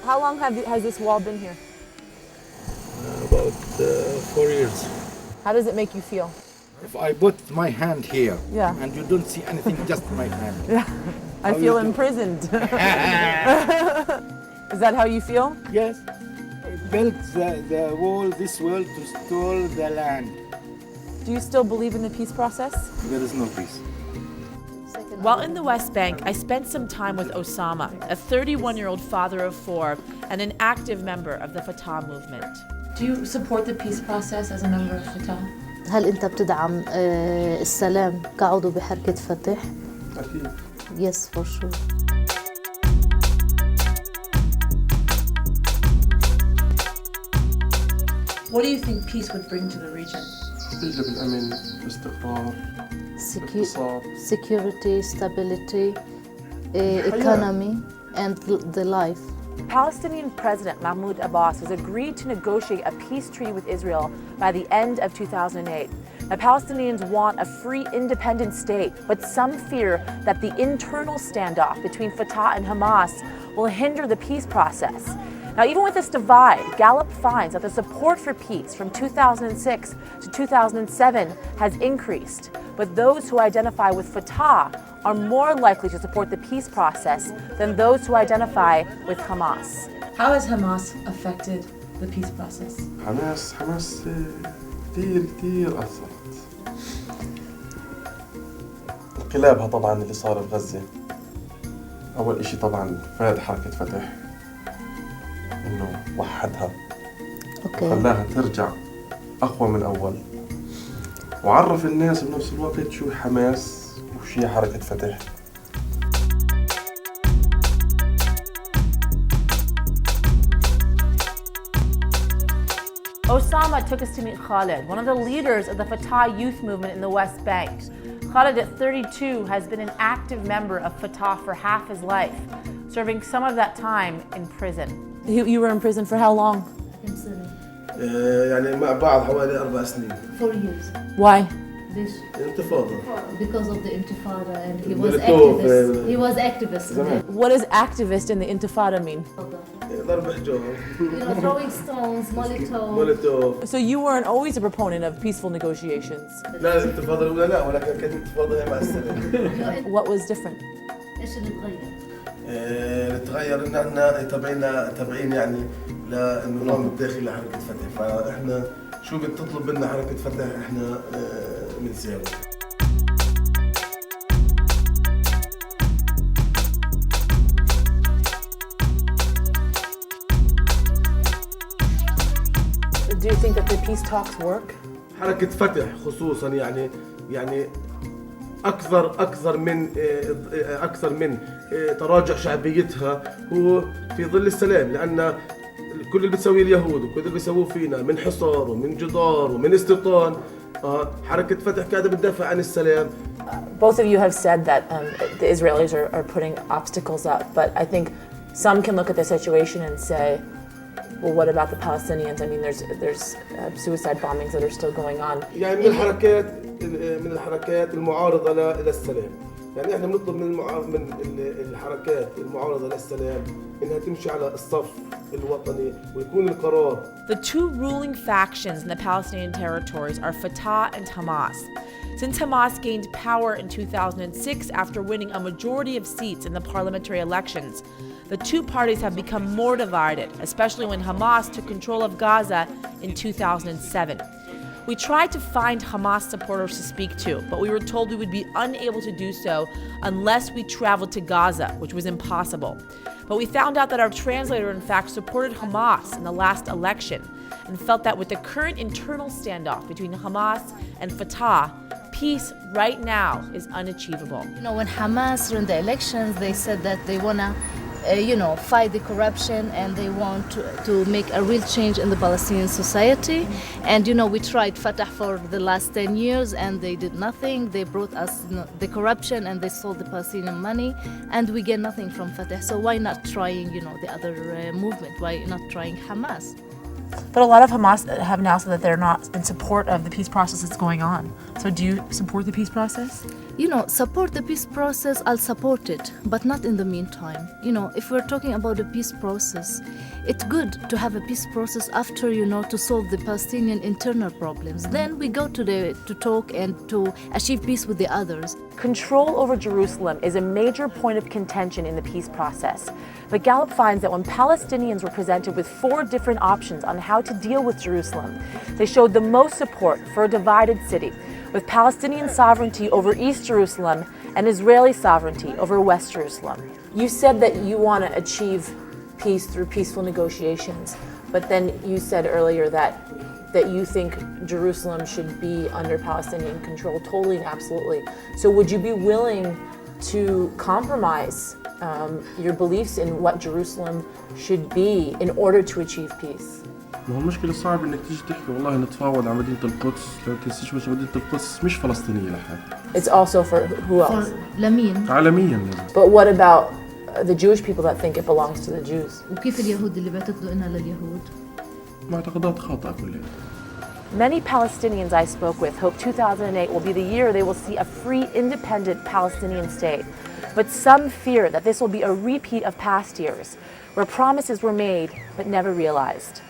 How long has this wall been here? About 4 years. How does it make you feel? If I put my hand here Yeah. and you don't see anything, just my hand. Yeah, I How feel you do? imprisoned. Is that how you feel? Yes. Built the wall, this wall, to store the land. Do you still believe in the peace process? There is no peace. While in the West Bank, I spent some time with Osama, a 31-year-old father of 4 and an active member of the Fatah movement. Do you support the peace process as a member of Fatah? هل أنت بتدعم السلام كعضو بحركة فتح؟ أكيد. Yes, for sure. What do you think peace would bring to the region? بيجلب الأمن والاستقرار الاقتصاد Security, stability, economy, and the life. Palestinian President Mahmoud Abbas has agreed to negotiate a peace treaty with Israel by the end of 2008. Now, Palestinians want a free, independent state, but some fear that the internal standoff between Fatah and Hamas will hinder the peace process. Now, even with this divide, Gallup finds that the support for peace from 2006 to 2007 has increased, but those who identify with Fatah are more likely to support the peace process than those who identify with Hamas. How has Hamas affected the peace process? حماس كثير أثرت. انقلابها طبعا اللي صار بغزة أول إشي طبعا فاد حركة فتح إنه وحدها وخلاها ترجع أقوى من أول وعرف الناس بنفس الوقت شو حماس وشو حركة فتح. Osama took us to meet Khalid, one of the leaders of the Fatah youth movement in the West Bank. Khalid, at 32, has been an active member of Fatah for half his life, serving some of that time in prison. You were in prison for how long? يعني مع بعض حوالي 4 سنين. 4 years. Why? انتفاضة. Because of the Intifada, and he was molotov, activist. He was activist. What does activist in the Intifada mean? ضرب حجار. Throwing stones, molotov. So you weren't always a proponent of peaceful negotiations. لا الانتفاضة الأولى لا ولكن كانت الانتفاضة هي مع السلام. What was different? إيش اللي تغير؟ تغير إن احنا تابعين يعني للنظام الداخلي لحركة فتح، فاحنا شو بتطلب منا حركة فتح احنا بنساوي. Do you think that the peace talks work? حركة فتح خصوصا يعني أكثر من تراجع شعبيتها هو في ظل السلام، لأن كل اللي بتسويه اليهود وكل اللي بيسووه فينا من حصار ومن جدار ومن استيطان حركة فتح قاعدة بتدافع عن السلام. Both of you have said that the Israelis are putting obstacles up, but I think some can look at the situation and say, well, what about the Palestinians? I mean, there's suicide bombings that are still going on. يعني من الحركات المعارضة للسلام. يعني احنا بنطلب من الحركات المعارضة للسلام انها تمشي على الصف الوطني ويكون القرار. The two ruling factions in the Palestinian territories are Fatah and Hamas. Since Hamas gained power in 2006 after winning a majority of seats in the parliamentary elections, the two parties have become more divided, especially when Hamas took control of Gaza in 2007. We tried to find Hamas supporters to speak to, but we were told we would be unable to do so unless we traveled to Gaza, which was impossible. But we found out that our translator, in fact, supported Hamas in the last election and felt that with the current internal standoff between Hamas and Fatah, peace right now is unachievable. When Hamas ran the elections, they said that they want to fight the corruption and they want to make a real change in the Palestinian society. And we tried Fatah for the last 10 years and they did nothing. They brought us the corruption and they stole the Palestinian money and we get nothing from Fatah. So why not trying the other movement? Why not trying Hamas? But a lot of Hamas have now said that they're not in support of the peace process that's going on. So do you support the peace process? You know, support the peace process, I'll support it, but not in the meantime. You know, if we're talking about a peace process, it's good to have a peace process after, you know, to solve the Palestinian internal problems. Then we go to talk and to achieve peace with the others. Control over Jerusalem is a major point of contention in the peace process. But Gallup finds that when Palestinians were presented with 4 different options on how to deal with Jerusalem, they showed the most support for a divided city, with Palestinian sovereignty over East Jerusalem and Israeli sovereignty over West Jerusalem. You said that you want to achieve peace through peaceful negotiations, but then you said earlier that you think Jerusalem should be under Palestinian control totally and absolutely. So would you be willing to compromise your beliefs in what Jerusalem should be in order to achieve peace? ما هو المشكلة صعب انك تيجي تحكي والله نتفاوض على مدينة القدس، لو تنسيش مدينة القدس مش فلسطينية لحد. It's also for who else? لمين؟ عالميا لازم. But what about the Jewish people that think it belongs to the Jews? وكيف اليهود اللي بيعتقدوا إنها لليهود؟ معتقدات خاطئة كلها. Many Palestinians I spoke with hope 2008 will be the year they will see a free, independent Palestinian state. But some fear that this will be a repeat of past years, where promises were made but never realized.